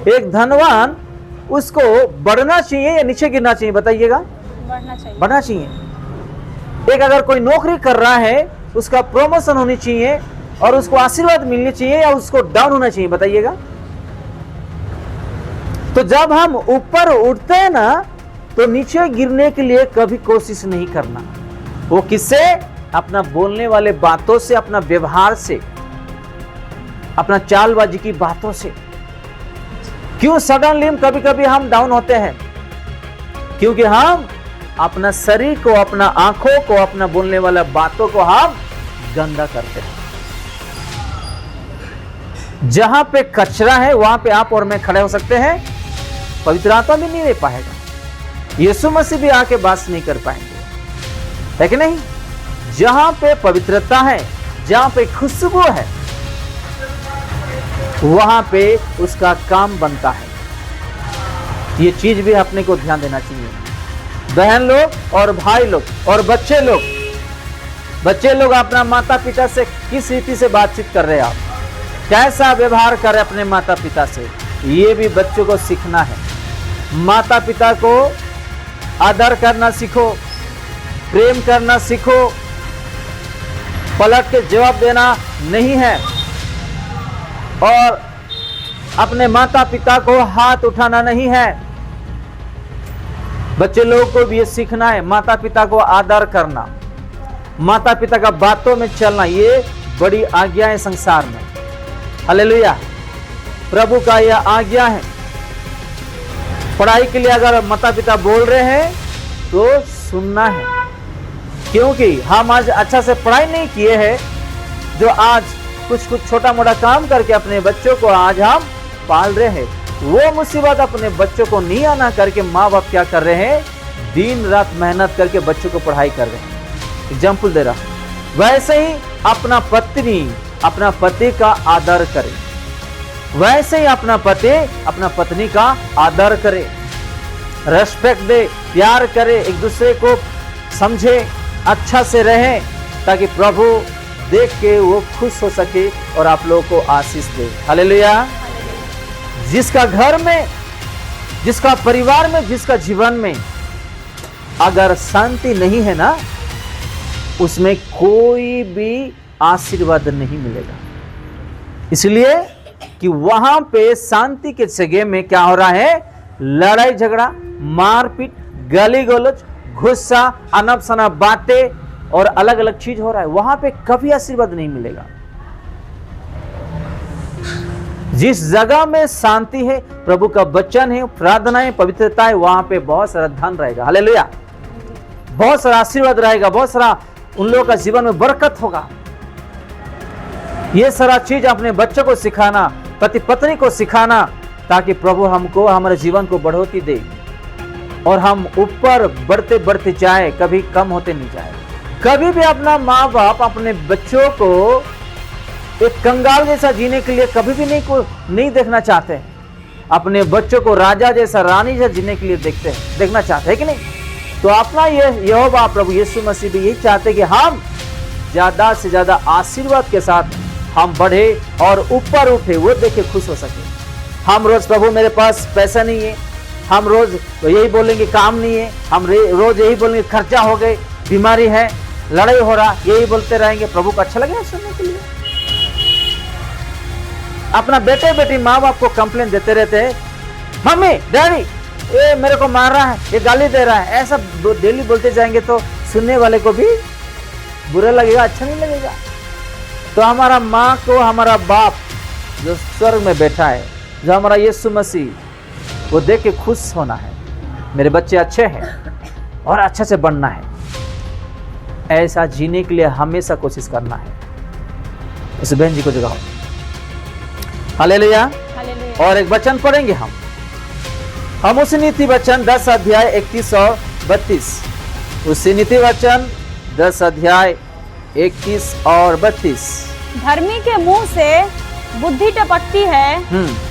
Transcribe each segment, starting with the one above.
एक धनवान उसको बढ़ना चाहिए या नीचे गिरना चाहिए, बताइएगा? बढ़ना चाहिए। एक अगर कोई नौकरी कर रहा है, उसका प्रमोशन होनी चाहिए और उसको आशीर्वाद मिलनी चाहिए या उसको डाउन होना चाहिए, बताइएगा? तो जब हम ऊपर उठते हैं ना, तो नीचे गिरने के लिए कभी कोशिश नहीं करना। वो किससे? अपना बोलने वाले बातों से, अपना व्यवहार से, अपना चालबाजी की बातों से। क्यों सडनली कभी कभी हम डाउन होते हैं? क्योंकि हम अपना शरीर को, अपना आंखों को, अपना बोलने वाला बातों को हम गंदा करते हैं। जहां पे कचरा है वहां पे आप और मैं खड़े हो सकते हैं, पवित्र आत्मा भी नहीं रह पाएगा, यीशु मसीह भी आके वास नहीं कर पाएंगे, है कि नहीं? जहां पे पवित्रता है, जहां पे खुशबू है, वहां पे उसका काम बनता है। ये चीज भी अपने को ध्यान देना चाहिए। बहन लोग और भाई लोग और बच्चे लोग अपना माता पिता से किस रीति से बातचीत कर रहे हैं, आप कैसा व्यवहार कर रहे अपने माता पिता से, ये भी बच्चों को सीखना है। माता पिता को आदर करना सीखो, प्रेम करना सीखो, पलट के जवाब देना नहीं है और अपने माता पिता को हाथ उठाना नहीं है। बच्चे लोगों को भी ये सीखना है, माता पिता को आदर करना, माता पिता का बातों में चलना। ये बड़ी आज्ञा है संसार में। हालेलुया, प्रभु का यह आज्ञा है। पढ़ाई के लिए अगर माता पिता बोल रहे हैं तो सुनना है, क्योंकि हम आज अच्छा से पढ़ाई नहीं किए हैं, जो आज कुछ छोटा मोटा काम करके अपने बच्चों को आज हम पाल रहे हैं। वो मुसीबत अपने बच्चों को नहीं आना करके माँ बाप क्या कर रहे हैं? दिन रात मेहनत करके बच्चों को पढ़ाई कर रहे हैं। एग्जाम्पल दे रहा हूं। वैसे ही अपना पत्नी अपना पति का आदर करे, वैसे ही अपना पति अपना पत्नी का आदर करे, रेस्पेक्ट दे, प्यार करे, एक दूसरे को समझे, अच्छा से रहे, ताकि प्रभु देख के वो खुश हो सके और आप लोगों को आशीष दे। हालेलुया। जिसका घर में, जिसका परिवार में, जिसका जीवन में अगर शांति नहीं है ना, उसमें कोई भी आशीर्वाद नहीं मिलेगा। इसलिए कि वहां पे शांति के जगह में क्या हो रहा है? लड़ाई झगड़ा, मारपीट, गाली गलौज, गुस्सा, अनब शनब बातें और अलग अलग चीज हो रहा है। वहां पे कभी आशीर्वाद नहीं मिलेगा। जिस जगह में शांति है, प्रभु का वचन है, प्रार्थना है, पवित्रता है, वहां पे बहुत सारा धन रहेगा। हालेलुया। बहुत सारा आशीर्वाद रहेगा, बहुत सारा उन लोगों का जीवन में बरकत होगा। ये सारा चीज अपने बच्चों को सिखाना, पति पत्नी को सिखाना, ताकि प्रभु हमको, हमारे जीवन को बढ़ोतरी दे और हम ऊपर बढ़ते बढ़ते जाए, कभी कम होते नहीं जाए। कभी भी अपना माँ बाप अपने बच्चों को एक कंगाल जैसा जीने के लिए कभी भी नहीं देखना चाहते। अपने बच्चों को राजा जैसा, रानी जैसा जीने के लिए देखना चाहते हैं कि नहीं? तो अपना ये यहोवा प्रभु यीशु मसीह भी यही चाहते कि हम ज्यादा से ज्यादा आशीर्वाद के साथ हम बढ़े और ऊपर उठे, वो देखे खुश हो सके। हम रोज प्रभु मेरे पास पैसा नहीं है, हम रोज यही बोलेंगे काम नहीं है, हम रोज यही बोलेंगे खर्चा हो गए, बीमारी है, लड़ाई हो रहा, यही बोलते रहेंगे। प्रभु को अच्छा लगेगा सुनने के लिए? अपना बेटे बेटी माँ बाप को कंप्लेन देते रहते हैं, मम्मी डैडी ये मेरे को मार रहा है, ये गाली दे रहा है, ऐसा डेली बोलते जाएंगे तो सुनने वाले को भी बुरा लगेगा, अच्छा नहीं लगेगा। तो हमारा माँ को, हमारा बाप जो स्वर्ग में बैठा है, जो हमारा यीशु मसीह, वो देख के खुश होना है। मेरे बच्चे अच्छे हैं और अच्छे से बनना है, ऐसा जीने के लिए हमेशा कोशिश करना है। उस बहन जी को जगाओ। हालेलुया। और एक वचन पढ़ेंगे हम उसी नीति वचन 10 अध्याय 31 और 32। उसी नीति वचन 10 अध्याय 31 और 32। धर्मी के मुंह से बुद्धि टपकती है,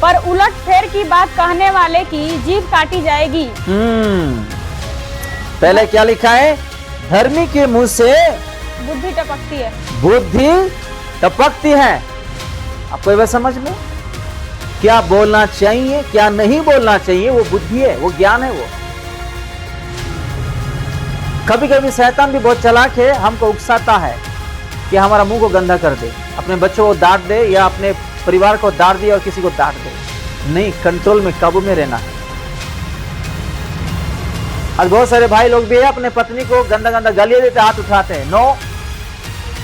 पर उलट फेर की बात कहने वाले की जीभ काटी जाएगी। पहले क्या लिखा है? धर्मी के मुंह से बुद्धि टपकती है, बुद्धि टपकती है। आपको ये बात समझ में? क्या बोलना चाहिए क्या नहीं बोलना चाहिए, वो बुद्धि है, वो ज्ञान है। वो कभी कभी शैतान भी बहुत चालाक है, हमको उकसाता है कि हमारा मुंह को गंदा कर दे, अपने बच्चों को डांट दे या अपने परिवार को डांट दे और किसी को डांट दे। नहीं, कंट्रोल में, काबू में रहना है। आज बहुत सारे भाई लोग भी है अपने पत्नी को गंदा गंदा गालियां देते, हाथ उठाते हैं। नो,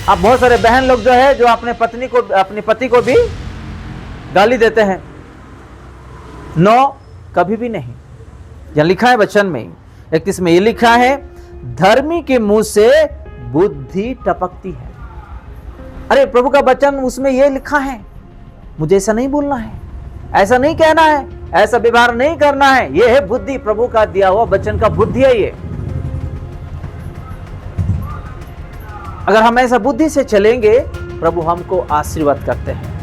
अब बहुत सारे बहन लोग जो है जो अपने पत्नी को, अपने पति को भी गाली देते हैं। नो, कभी भी नहीं। यह लिखा है वचन में 31 में, ये लिखा है धर्मी के मुंह से बुद्धि टपकती है। अरे प्रभु का वचन, उसमें ये लिखा है मुझे ऐसा नहीं बोलना है, ऐसा नहीं कहना है, ऐसा व्यवहार नहीं करना है। ये है बुद्धि, प्रभु का दिया हुआ वचन का बुद्धि है ये। अगर हम ऐसा बुद्धि से चलेंगे, प्रभु हमको आशीर्वाद करते हैं।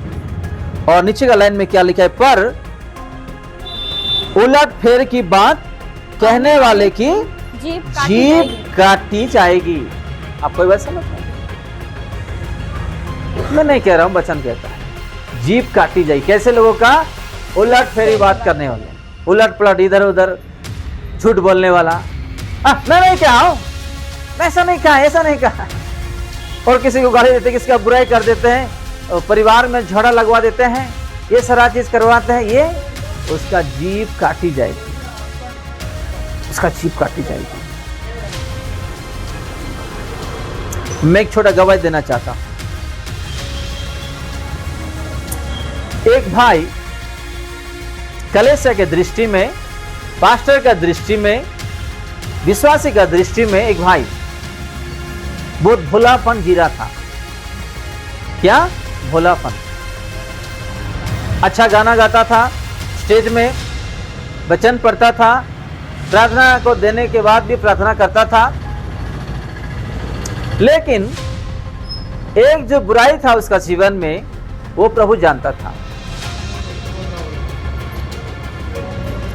और नीचे का लाइन में क्या लिखा है, पर उलट फेर की बात कहने वाले की जीभ काटी जाएगी। आपको ये बात समझ में? मैं नहीं कह रहा हूं, वचन कहता है जीभ काटी जाएगी। कैसे लोगों का? उलट फेरी बात करने वाले, उलट पलट, इधर उधर झूठ बोलने वाला। मैं नहीं कहा हूं, ऐसा नहीं कहा, ऐसा नहीं कहा। और किसी को गाली देते, किसी का बुराई कर देते हैं, परिवार में झगड़ा लगवा देते हैं, ये सारा चीज करवाते हैं। ये उसका जीभ काटी जाएगी, उसका जीभ काटी जाएगी। मैं एक छोटा गवाही देना चाहता हूं। एक भाई कलीसिया के दृष्टि में, पास्टर का दृष्टि में, विश्वासी का दृष्टि में एक भाई बहुत भोलापन जी रहा था। क्या? भोलापन। अच्छा गाना गाता था, स्टेज में वचन पढ़ता था, प्रार्थना को देने के बाद भी प्रार्थना करता था। लेकिन एक जो बुराई था उसका जीवन में, वो प्रभु जानता था।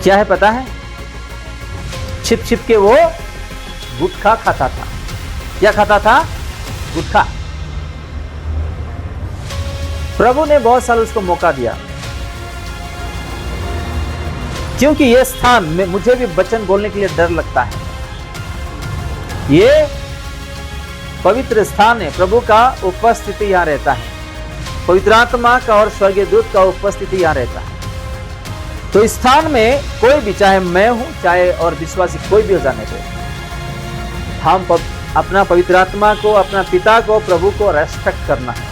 क्या है पता है? छिप छिप के वो गुटखा खाता था। क्या खाता था? गुटखा। प्रभु ने बहुत साल उसको मौका दिया, क्योंकि ये स्थान में मुझे भी वचन बोलने के लिए डर लगता है। ये पवित्र स्थान है, प्रभु का उपस्थिति यहाँ रहता है, पवित्र आत्मा का और स्वर्गीय दूत का उपस्थिति यहाँ रहता है। तो इस स्थान में कोई भी, चाहे मैं हूं, चाहे और विश्वासी कोई भी हो जाने दे, हम अपना पवित्र आत्मा को, अपना पिता को, प्रभु को रेस्पेक्ट करना है।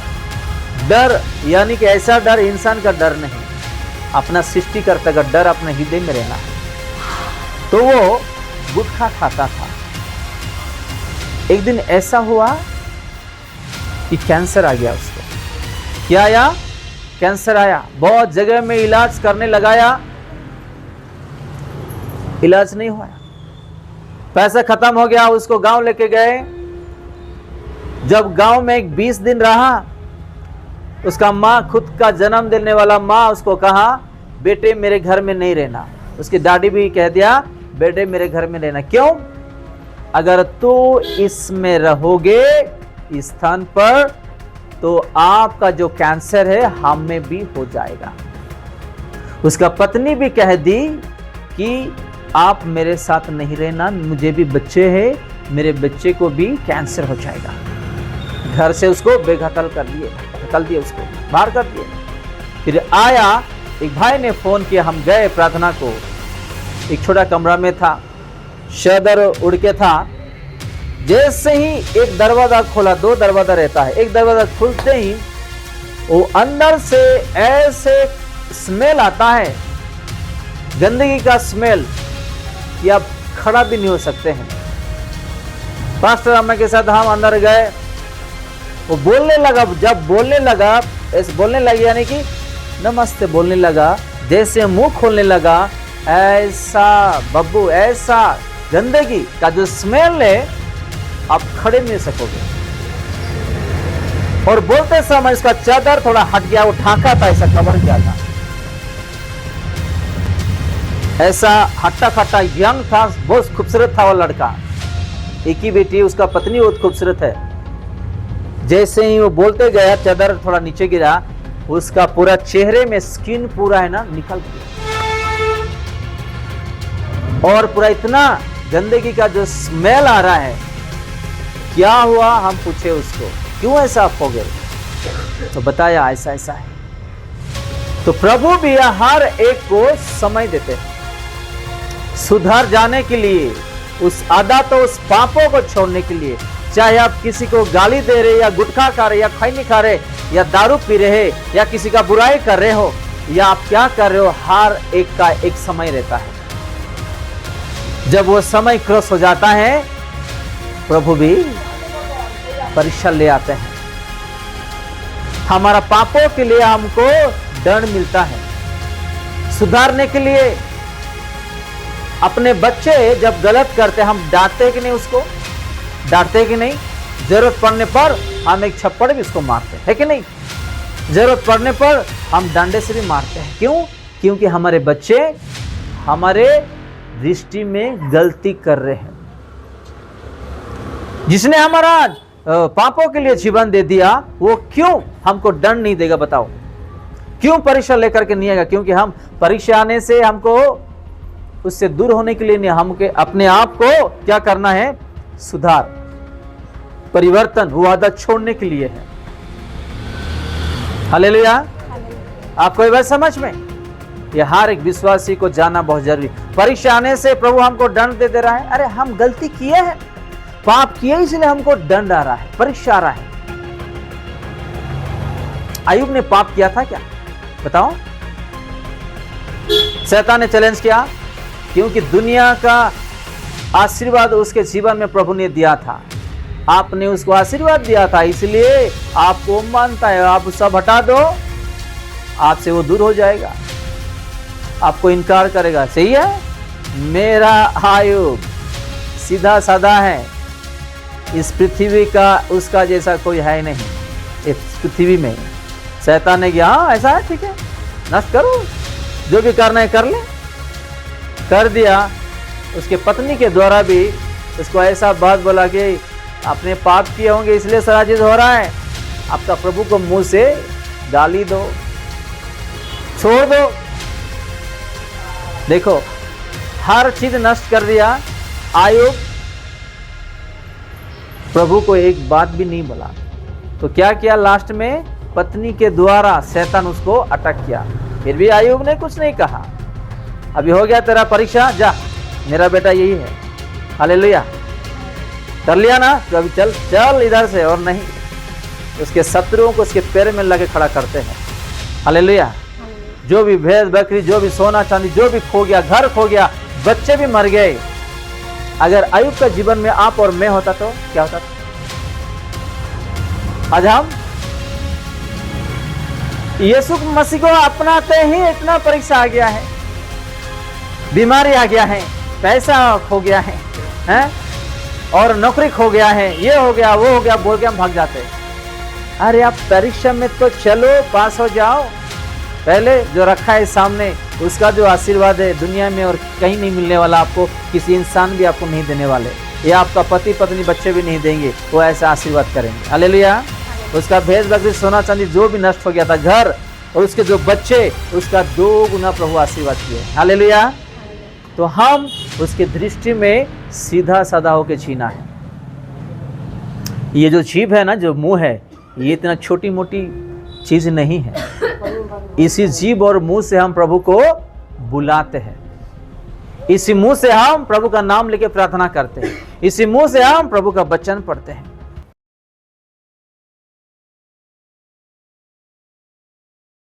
डर यानी कि ऐसा डर, इंसान का डर नहीं, अपना सृष्टिकर्ता का डर अपने हृदय में रहना है। तो वो गुटखा खाता था। एक दिन ऐसा हुआ कि कैंसर आ गया उसको। क्या आया? कैंसर आया। बहुत जगह में इलाज करने लगाया, इलाज नहीं हुआ, पैसा खत्म हो गया। उसको गांव लेके गए। जब गांव में एक 20 दिन रहा, उसका माँ, खुद का जन्म देने वाला माँ, उसको कहा बेटे मेरे घर में नहीं रहना। उसकी दादी भी कह दिया बेटे मेरे घर में रहना। क्यों? अगर तू इसमें रहोगे, इस स्थान पर, तो आपका जो कैंसर है हम में भी हो जाएगा। उसका पत्नी भी कह दी कि आप मेरे साथ नहीं रहना, मुझे भी बच्चे हैं, मेरे बच्चे को भी कैंसर हो जाएगा। घर से उसको बेदखल कर दिए, निकल दिए, उसको बाहर कर दिए। फिर आया, एक भाई ने फोन किया, हम गए प्रार्थना को। एक छोटा कमरा में था, चादर उड़ के था। जैसे ही एक दरवाजा खोला, 2 दरवाजा रहता है, एक दरवाजा खुलते ही वो अंदर से ऐसे स्मेल आता है, गंदगी का स्मेल, कि आप खड़ा भी नहीं हो सकते हैं। पास्टर अम्मा के साथ हम अंदर गए। वो बोलने लगा, जब बोलने लगा, ऐसे बोलने लगा, यानी कि नमस्ते बोलने लगा, जैसे मुंह खोलने लगा, ऐसा बब्बू, ऐसा गंदगी का जो स्मेल है, आप खड़े नहीं सकोगे। और बोलते समय इसका चादर थोड़ा हट गया, वो ढाका था, ऐसा कवर किया था, ऐसा हट्टा खट्टा यंग था, बहुत खूबसूरत था वो लड़का। एक ही बेटी, उसका पत्नी बहुत खूबसूरत है। जैसे ही वो बोलते गया, चादर थोड़ा नीचे गिरा, उसका पूरा चेहरे में स्किन पूरा है ना निकल गया, और पूरा इतना गंदगी का जो स्मेल आ रहा है। क्या हुआ हम पूछे उसको, क्यों ऐसा आप हो गए? तो बताया ऐसा ऐसा है। तो प्रभु भी हर एक को समय देते हैं सुधर जाने के लिए, उस आदतों उस पापों को छोड़ने के लिए। चाहे आप किसी को गाली दे रहे, या गुटखा खा रहे, या खैनी खा रहे, या दारू पी रहे, या किसी का बुराई कर रहे हो, या आप क्या कर रहे हो, हर एक का एक समय रहता है। जब वो समय क्रॉस हो जाता है, प्रभु भी परीक्षा ले आते हैं। हमारा पापों के लिए हमको दंड मिलता है, सुधारने के लिए। अपने बच्चे जब गलत करते हम डांटते कि नहीं, उसको डांटते कि नहीं? जरूरत पड़ने पर हम एक छप्पड़ भी उसको मारते हैं कि नहीं? जरूरत पड़ने पर हम डंडे से भी मारते हैं। क्यों? क्योंकि हमारे बच्चे हमारे दृष्टि में गलती कर रहे हैं। जिसने हमारा पापों के लिए जीवन दे दिया, वो क्यों हमको दंड नहीं देगा? बताओ, क्यों परीक्षा लेकर के नहीं आएगा? क्योंकि हम परीक्षा आने से हमको उससे दूर होने के लिए नहीं, हमके अपने आप को क्या करना है? सुधार, परिवर्तन, वो आदत छोड़ने के लिए है। हालेलुया। आपको ये बात समझ में? ये हर एक विश्वासी को जानना बहुत जरूरी। परीक्षा आने से प्रभु हमको दंड दे रहा है। अरे हम गलती किए हैं, पाप किए, इसलिए हमको दंड आ रहा है, परीक्षा आ रहा है। अय्यूब ने पाप किया था क्या? बताओ। शैतान ने चैलेंज किया, क्योंकि दुनिया का आशीर्वाद उसके जीवन में प्रभु ने दिया था। आपने उसको आशीर्वाद दिया था, इसलिए आपको मानता है। आप सब हटा दो, आपसे वो दूर हो जाएगा, आपको इनकार करेगा। सही है? मेरा अय्यूब सीधा साधा है, इस पृथ्वी का उसका जैसा कोई है नहीं इस पृथ्वी में। शैतान ने कहा हाँ ऐसा है, ठीक है, नष्ट करो, जो भी करना है कर ले। कर दिया। उसके पत्नी के द्वारा भी उसको ऐसा बात बोला कि आपने पाप किए होंगे इसलिए सारा चीज हो रहा है। आपका प्रभु को मुंह से गाली दो, छोड़ दो। देखो, हर चीज नष्ट कर दिया। अय्यूब प्रभु को एक बात भी नहीं बोला। तो क्या किया? लास्ट में पत्नी के द्वारा शैतान उसको अटक किया। फिर भी अय्यूब ने कुछ नहीं कहा। अभी हो गया तेरा परीक्षा, जा, मेरा बेटा यही है। हालेलुया। कर लिया ना, तो अभी चल चल इधर से, और नहीं। उसके शत्रुओं को उसके पैर में लगे खड़ा करते हैं। हालेलुया। जो भी भेड़ बकरी, जो भी सोना चांदी, जो भी खो गया, घर खो गया, बच्चे भी मर गए, अगर अय्यूब का जीवन में आप और मैं होता तो क्या होता? आज हम यीशु मसीह को अपनाते ही इतना परीक्षा आ गया है, बीमारी आ गया है, पैसा खो गया है, और नौकरी खो गया है, ये हो गया वो हो गया बोल के हम भाग जाते हैं। अरे आप परीक्षा में तो चलो, पास हो जाओ। पहले जो रखा है सामने, उसका जो आशीर्वाद है दुनिया में और कहीं नहीं मिलने वाला, आपको किसी इंसान भी आपको नहीं देने वाले, या आपका पति पत्नी बच्चे भी नहीं देंगे, वो ऐसा आशीर्वाद करेंगे। हालेलुया। उसका भेड़ बकरी सोना चांदी जो भी नष्ट हो गया था, घर और उसके जो बच्चे, उसका 2 गुना प्रभु आशीर्वाद किए। हालेलुया। तो हम उसके दृष्टि में सीधा साधा होकर जीना है। ये जो जीभ है ना, जो मुंह है, ये इतना छोटी मोटी चीज नहीं है। इसी जीभ और मुंह से हम प्रभु को बुलाते हैं, इसी मुंह से हम प्रभु का नाम लेके प्रार्थना करते हैं, इसी मुंह से हम प्रभु का वचन पढ़ते हैं।